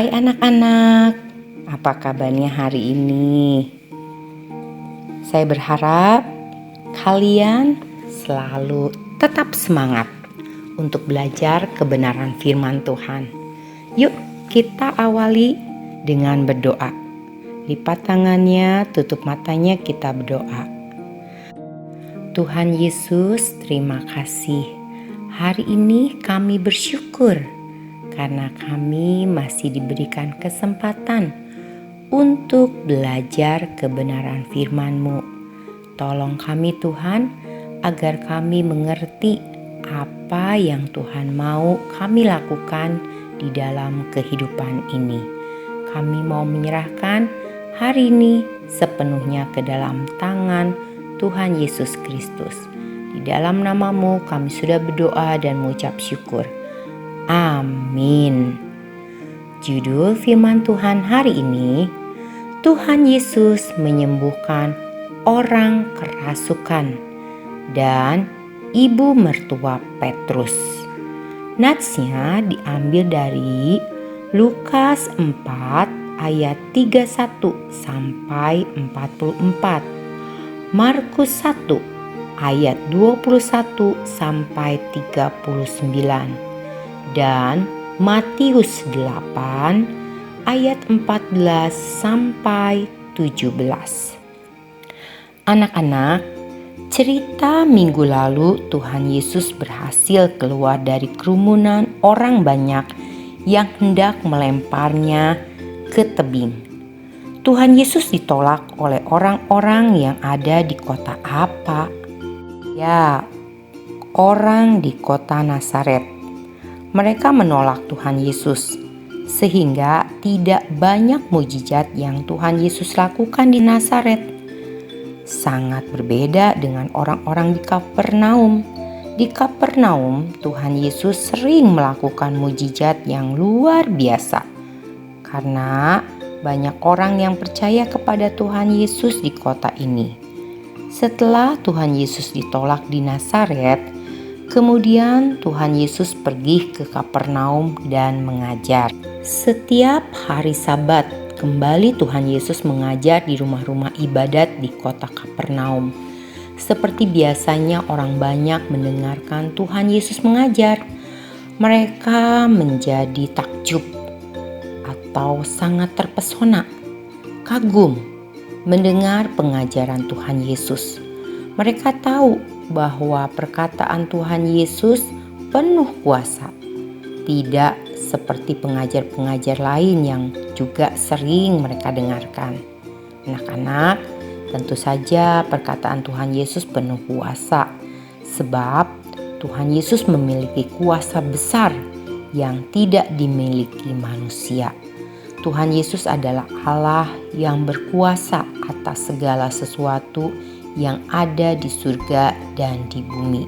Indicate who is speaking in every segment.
Speaker 1: Hai anak-anak, apa kabarnya hari ini? Saya berharap kalian selalu tetap semangat untuk belajar kebenaran firman Tuhan. Yuk kita awali dengan berdoa. Lipat tangannya, tutup matanya, kita berdoa. Tuhan Yesus, terima kasih. Hari ini kami bersyukur karena kami masih diberikan kesempatan untuk belajar kebenaran firman-Mu. Tolong kami Tuhan, agar kami mengerti apa yang Tuhan mau kami lakukan di dalam kehidupan ini. Kami mau menyerahkan hari ini sepenuhnya ke dalam tangan Tuhan Yesus Kristus. Di dalam nama-Mu kami sudah berdoa dan mengucap syukur. Amin. Judul firman Tuhan hari ini, Tuhan Yesus menyembuhkan orang kerasukan dan ibu mertua Petrus. Natsnya diambil dari Lukas 4 ayat 31 sampai 44, Markus 1 ayat 21 sampai 39, dan Matius 8 ayat 14 sampai 17. Anak-anak, cerita minggu lalu Tuhan Yesus berhasil keluar dari kerumunan orang banyak yang hendak melemparnya ke tebing. Tuhan Yesus ditolak oleh orang-orang yang ada di kota apa? Ya, orang di kota Nazaret. Mereka menolak Tuhan Yesus, sehingga tidak banyak mujizat yang Tuhan Yesus lakukan di Nazaret. Sangat berbeda dengan orang-orang di Kapernaum. Di Kapernaum, Tuhan Yesus sering melakukan mujizat yang luar biasa, karena banyak orang yang percaya kepada Tuhan Yesus di kota ini. Setelah Tuhan Yesus ditolak di Nazaret, kemudian Tuhan Yesus pergi ke Kapernaum dan mengajar. Setiap hari Sabat, kembali Tuhan Yesus mengajar di rumah-rumah ibadat di kota Kapernaum. Seperti biasanya orang banyak mendengarkan Tuhan Yesus mengajar. Mereka menjadi takjub atau sangat terpesona, kagum mendengar pengajaran Tuhan Yesus. Mereka tahu bahwa perkataan Tuhan Yesus penuh kuasa, tidak seperti pengajar-pengajar lain yang juga sering mereka dengarkan. Anak-anak, tentu saja perkataan Tuhan Yesus penuh kuasa, sebab Tuhan Yesus memiliki kuasa besar yang tidak dimiliki manusia. Tuhan Yesus adalah Allah yang berkuasa atas segala sesuatu yang ada di surga dan di bumi.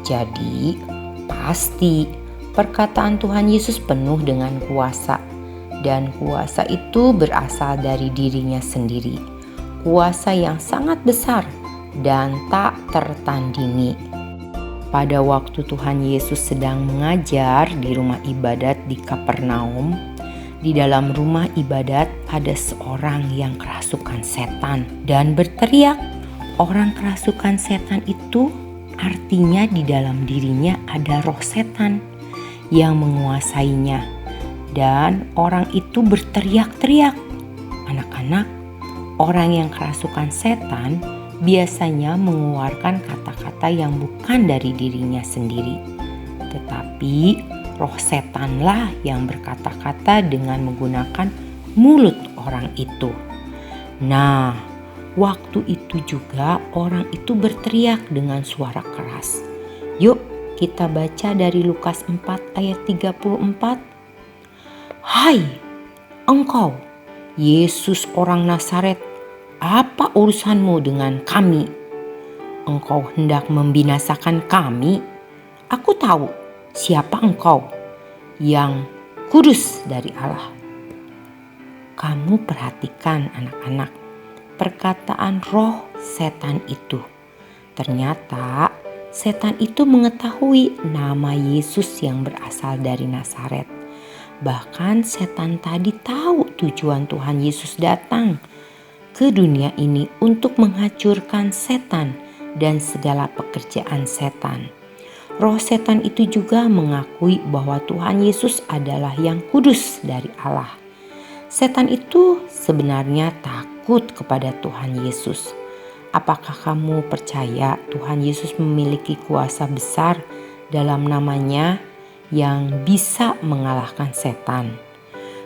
Speaker 1: Jadi, pasti perkataan Tuhan Yesus penuh dengan kuasa, dan kuasa itu berasal dari dirinya sendiri. Kuasa yang sangat besar dan tak tertandingi. Pada waktu Tuhan Yesus sedang mengajar di rumah ibadat di Kapernaum, di dalam rumah ibadat ada seorang yang kerasukan setan dan berteriak. Orang kerasukan setan itu artinya di dalam dirinya ada roh setan yang menguasainya, dan orang itu berteriak-teriak. Anak-anak, orang yang kerasukan setan biasanya mengeluarkan kata-kata yang bukan dari dirinya sendiri, tetapi roh setanlah yang berkata-kata dengan menggunakan mulut orang itu. Nah, waktu itu juga orang itu berteriak dengan suara keras. Yuk kita baca dari Lukas 4 ayat 34. Hai engkau, Yesus orang Nazaret, apa urusanmu dengan kami? Engkau hendak membinasakan kami? Aku tahu siapa engkau, yang kudus dari Allah. Kamu perhatikan anak-anak, perkataan roh setan itu. Ternyata setan itu mengetahui nama Yesus yang berasal dari Nazaret. Bahkan setan tadi tahu tujuan Tuhan Yesus datang ke dunia ini untuk menghancurkan setan dan segala pekerjaan setan. Roh setan itu juga mengakui bahwa Tuhan Yesus adalah yang kudus dari Allah. Setan itu sebenarnya takut kepada Tuhan Yesus. Apakah kamu percaya Tuhan Yesus memiliki kuasa besar dalam namanya yang bisa mengalahkan setan?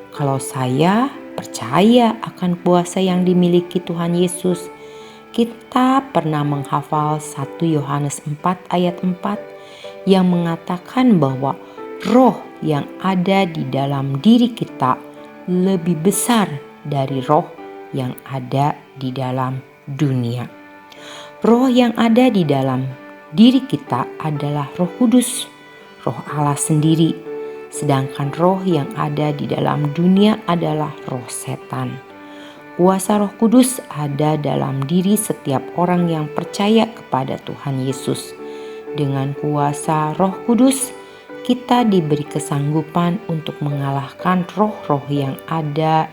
Speaker 1: Kalau saya percaya akan kuasa yang dimiliki Tuhan Yesus. Kita pernah menghafal 1 Yohanes 4 ayat 4 yang mengatakan bahwa roh yang ada di dalam diri kita lebih besar dari roh yang ada di dalam dunia. Roh yang ada di dalam diri kita adalah Roh Kudus, Roh Allah sendiri. Sedangkan roh yang ada di dalam dunia adalah roh setan. Kuasa Roh Kudus ada dalam diri setiap orang yang percaya kepada Tuhan Yesus. Dengan kuasa Roh Kudus, kita diberi kesanggupan untuk mengalahkan roh-roh yang ada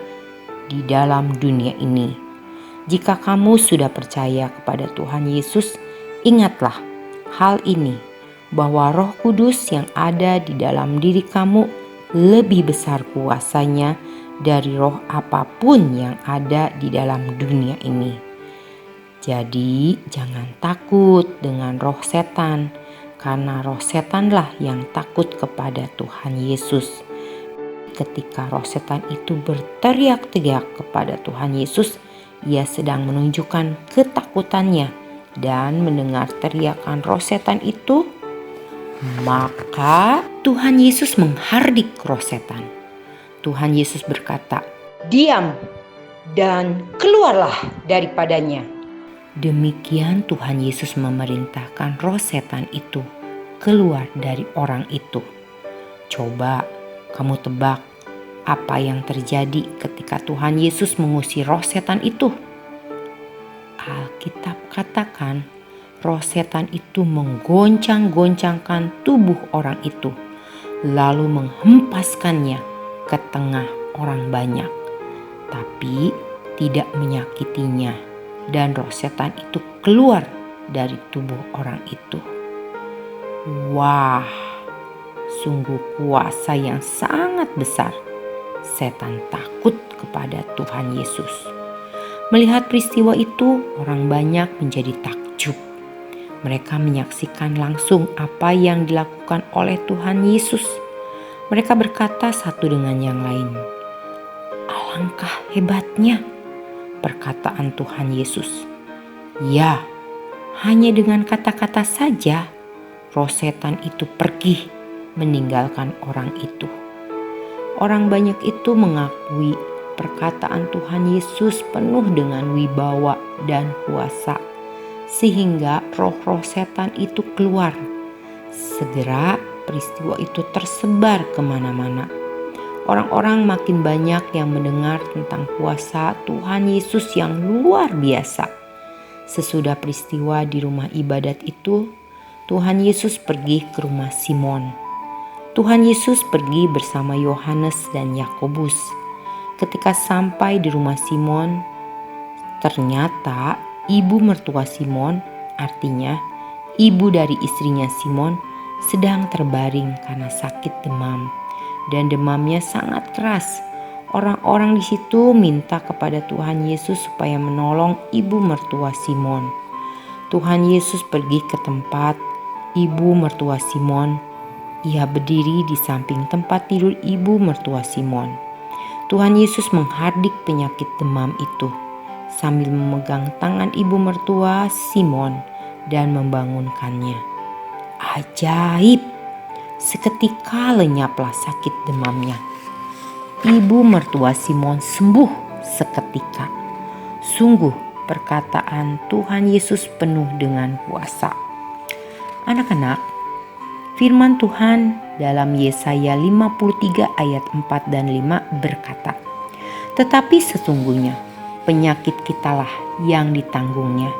Speaker 1: di dalam dunia ini. Jika kamu sudah percaya kepada Tuhan Yesus, ingatlah hal ini, bahwa Roh Kudus yang ada di dalam diri kamu lebih besar kuasanya dari roh apapun yang ada di dalam dunia ini. Jadi jangan takut dengan roh setan, karena roh setanlah yang takut kepada Tuhan Yesus. Ketika roh setan itu berteriak-teriak kepada Tuhan Yesus, ia sedang menunjukkan ketakutannya, dan mendengar teriakan roh setan itu, maka Tuhan Yesus menghardik roh setan. Tuhan Yesus berkata, "Diam dan keluarlah daripadanya." Demikian Tuhan Yesus memerintahkan roh setan itu keluar dari orang itu. Coba kamu tebak apa yang terjadi ketika Tuhan Yesus mengusir roh setan itu. Alkitab katakan roh setan itu menggoncang-goncangkan tubuh orang itu, lalu menghempaskannya ke tengah orang banyak, tapi tidak menyakitinya, dan roh setan itu keluar dari tubuh orang itu. Wah, sungguh kuasa yang sangat besar. Setan takut kepada Tuhan Yesus. Melihat peristiwa itu, orang banyak menjadi takjub. Mereka menyaksikan langsung apa yang dilakukan oleh Tuhan Yesus. Mereka berkata satu dengan yang lain, "Alangkah hebatnya perkataan Tuhan Yesus." Ya, hanya dengan kata-kata saja, roh setan itu pergi meninggalkan orang itu. Orang banyak itu mengakui perkataan Tuhan Yesus penuh dengan wibawa dan kuasa, sehingga roh-roh setan itu keluar. Segera peristiwa itu tersebar kemana-mana. Orang-orang makin banyak yang mendengar tentang kuasa Tuhan Yesus yang luar biasa. Sesudah peristiwa di rumah ibadat itu, Tuhan Yesus pergi ke rumah Simon. Tuhan Yesus pergi bersama Yohanes dan Yakobus. Ketika sampai di rumah Simon, ternyata ibu mertua Simon, artinya ibu dari istrinya Simon, sedang terbaring karena sakit demam, dan demamnya sangat keras. Orang-orang di situ minta kepada Tuhan Yesus supaya menolong ibu mertua Simon. Tuhan Yesus pergi ke tempat ibu mertua Simon. Ia berdiri di samping tempat tidur ibu mertua Simon. Tuhan Yesus menghardik penyakit demam itu sambil memegang tangan ibu mertua Simon dan membangunkannya. Ajaib! Seketika lenyaplah sakit demamnya. Ibu mertua Simon sembuh seketika. Sungguh perkataan Tuhan Yesus penuh dengan kuasa. Anak-anak, firman Tuhan dalam Yesaya 53 ayat 4 dan 5 berkata, "Tetapi sesungguhnya penyakit kitalah yang ditanggungnya,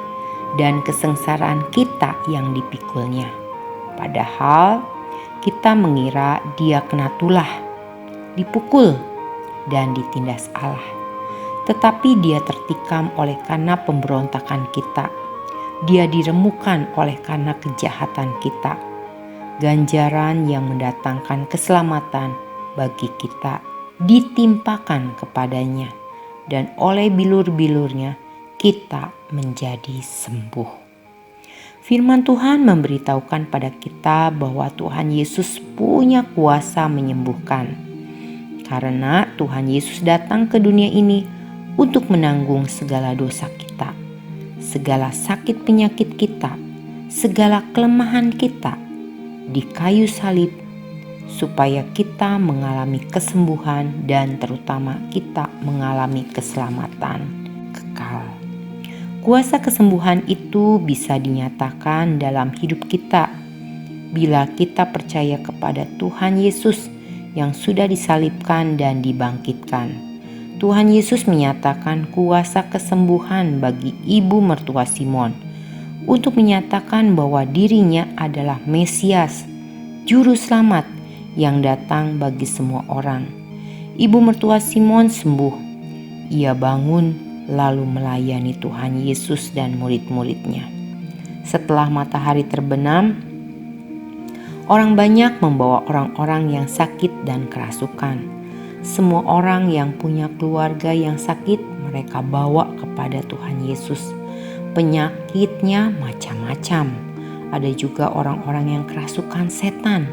Speaker 1: dan kesengsaraan kita yang dipikulnya. Padahal kita mengira dia kena tulah, dipukul, dan ditindas Allah. Tetapi dia tertikam oleh karena pemberontakan kita. Dia diremukkan oleh karena kejahatan kita. Ganjaran yang mendatangkan keselamatan bagi kita ditimpakan kepadanya, dan oleh bilur-bilurnya kita menjadi sembuh. Firman Tuhan memberitahukan pada kita bahwa Tuhan Yesus punya kuasa menyembuhkan. Karena Tuhan Yesus datang ke dunia ini untuk menanggung segala dosa kita, segala sakit penyakit kita, segala kelemahan kita di kayu salib, supaya kita mengalami kesembuhan dan terutama kita mengalami keselamatan kekal. Kuasa kesembuhan itu bisa dinyatakan dalam hidup kita bila kita percaya kepada Tuhan Yesus yang sudah disalibkan dan dibangkitkan. Tuhan Yesus menyatakan kuasa kesembuhan bagi ibu mertua Simon untuk menyatakan bahwa dirinya adalah Mesias, Juru Selamat yang datang bagi semua orang. Ibu mertua Simon sembuh. Ia bangun lalu melayani Tuhan Yesus dan murid-muridnya. Setelah matahari terbenam, orang banyak membawa orang-orang yang sakit dan kerasukan. Semua orang yang punya keluarga yang sakit mereka bawa kepada Tuhan Yesus. Penyakitnya macam-macam. Ada juga orang-orang yang kerasukan setan.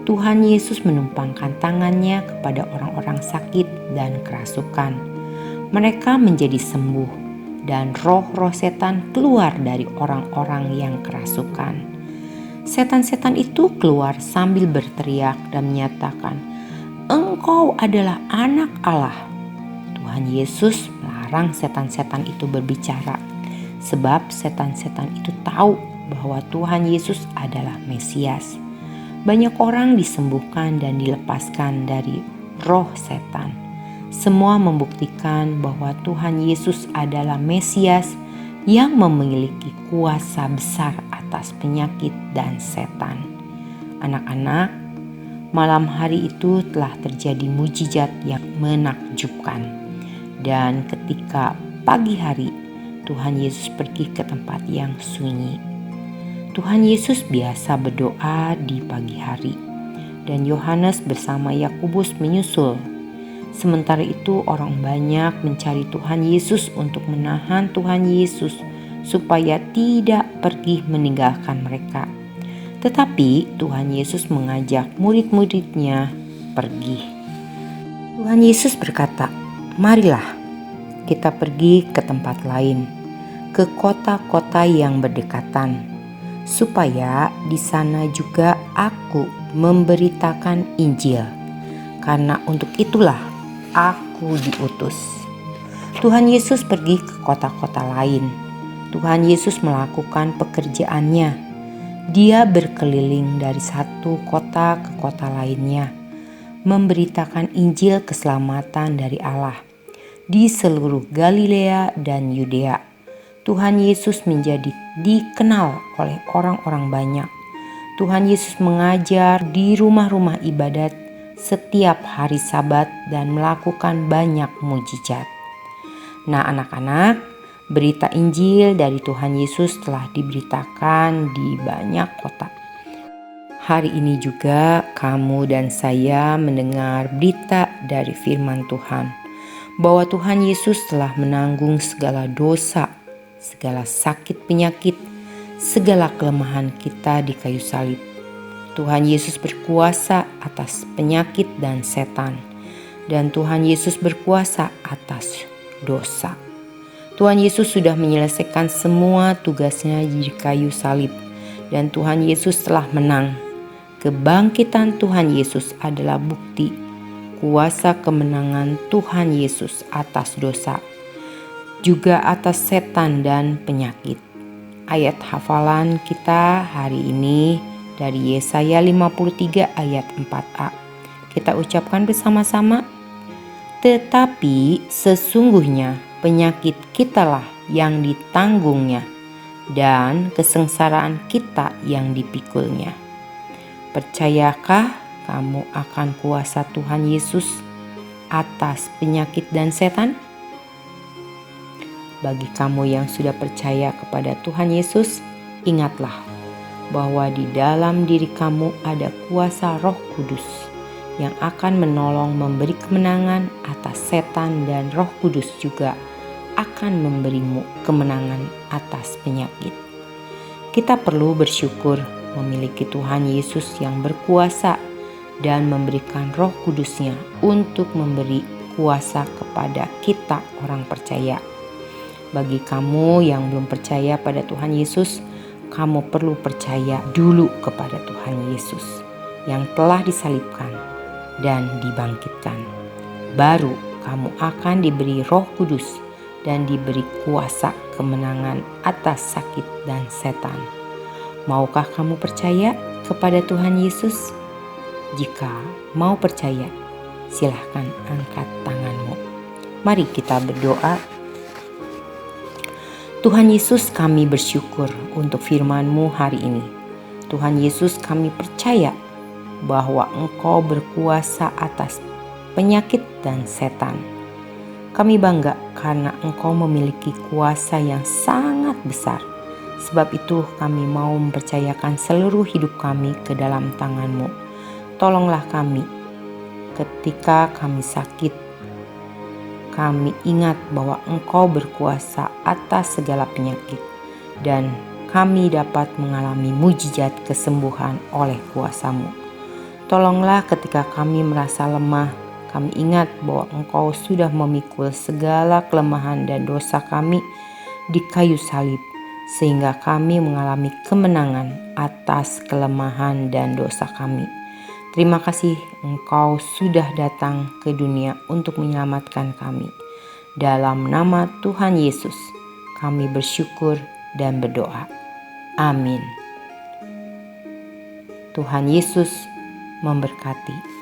Speaker 1: Tuhan Yesus menumpangkan tangannya kepada orang-orang sakit dan kerasukan. Mereka menjadi sembuh dan roh-roh setan keluar dari orang-orang yang kerasukan. Setan-setan itu keluar sambil berteriak dan menyatakan, "Engkau adalah anak Allah." Tuhan Yesus melarang setan-setan itu berbicara, sebab setan-setan itu tahu bahwa Tuhan Yesus adalah Mesias. Banyak orang disembuhkan dan dilepaskan dari roh setan. Semua membuktikan bahwa Tuhan Yesus adalah Mesias yang memiliki kuasa besar atas penyakit dan setan. Anak-anak, malam hari itu telah terjadi mujizat yang menakjubkan. Dan ketika pagi hari, Tuhan Yesus pergi ke tempat yang sunyi. Tuhan Yesus biasa berdoa di pagi hari, dan Yohanes bersama Yakobus menyusul. Sementara itu orang banyak mencari Tuhan Yesus untuk menahan Tuhan Yesus supaya tidak pergi meninggalkan mereka. Tetapi Tuhan Yesus mengajak murid-muridnya pergi. Tuhan Yesus berkata, "Marilah kita pergi ke tempat lain, ke kota-kota yang berdekatan, supaya di sana juga aku memberitakan Injil, karena untuk itulah aku diutus." Tuhan Yesus pergi ke kota-kota lain. Tuhan Yesus melakukan pekerjaannya. Dia berkeliling dari satu kota ke kota lainnya, memberitakan Injil keselamatan dari Allah di seluruh Galilea dan Yudea. Tuhan Yesus menjadi dikenal oleh orang-orang banyak. Tuhan Yesus mengajar di rumah-rumah ibadat setiap hari Sabat dan melakukan banyak mujizat. Nah, anak-anak, berita Injil dari Tuhan Yesus telah diberitakan di banyak kota. Hari ini juga kamu dan saya mendengar berita dari firman Tuhan bahwa Tuhan Yesus telah menanggung segala dosa, segala sakit penyakit, segala kelemahan kita di kayu salib. Tuhan Yesus berkuasa atas penyakit dan setan, dan Tuhan Yesus berkuasa atas dosa. Tuhan Yesus sudah menyelesaikan semua tugasnya di kayu salib, dan Tuhan Yesus telah menang. Kebangkitan Tuhan Yesus adalah bukti kuasa kemenangan Tuhan Yesus atas dosa, juga atas setan dan penyakit. Ayat hafalan kita hari ini dari Yesaya 53 ayat 4a. Kita ucapkan bersama-sama. Tetapi sesungguhnya penyakit kitalah yang ditanggungnya, dan kesengsaraan kita yang dipikulnya. Percayakah kamu akan kuasa Tuhan Yesus atas penyakit dan setan? Bagi kamu yang sudah percaya kepada Tuhan Yesus, ingatlah bahwa di dalam diri kamu ada kuasa Roh Kudus yang akan menolong memberi kemenangan atas setan, dan Roh Kudus juga akan memberimu kemenangan atas penyakit. Kita perlu bersyukur memiliki Tuhan Yesus yang berkuasa dan memberikan Roh Kudus-Nya untuk memberi kuasa kepada kita orang percaya. Bagi kamu yang belum percaya pada Tuhan Yesus, kamu perlu percaya dulu kepada Tuhan Yesus yang telah disalibkan dan dibangkitkan. Baru kamu akan diberi Roh Kudus dan diberi kuasa kemenangan atas sakit dan setan. Maukah kamu percaya kepada Tuhan Yesus? Jika mau percaya, silahkan angkat tanganmu. Mari kita berdoa. Tuhan Yesus, kami bersyukur untuk firman-Mu hari ini. Tuhan Yesus, kami percaya bahwa Engkau berkuasa atas penyakit dan setan. Kami bangga karena Engkau memiliki kuasa yang sangat besar. Sebab itu kami mau mempercayakan seluruh hidup kami ke dalam tangan-Mu. Tolonglah kami ketika kami sakit. Kami ingat bahwa Engkau berkuasa atas segala penyakit, dan kami dapat mengalami mujizat kesembuhan oleh kuasa-Mu. Tolonglah ketika kami merasa lemah, kami ingat bahwa Engkau sudah memikul segala kelemahan dan dosa kami di kayu salib, sehingga kami mengalami kemenangan atas kelemahan dan dosa kami. Terima kasih Engkau sudah datang ke dunia untuk menyelamatkan kami. Dalam nama Tuhan Yesus, kami bersyukur dan berdoa. Amin. Tuhan Yesus memberkati.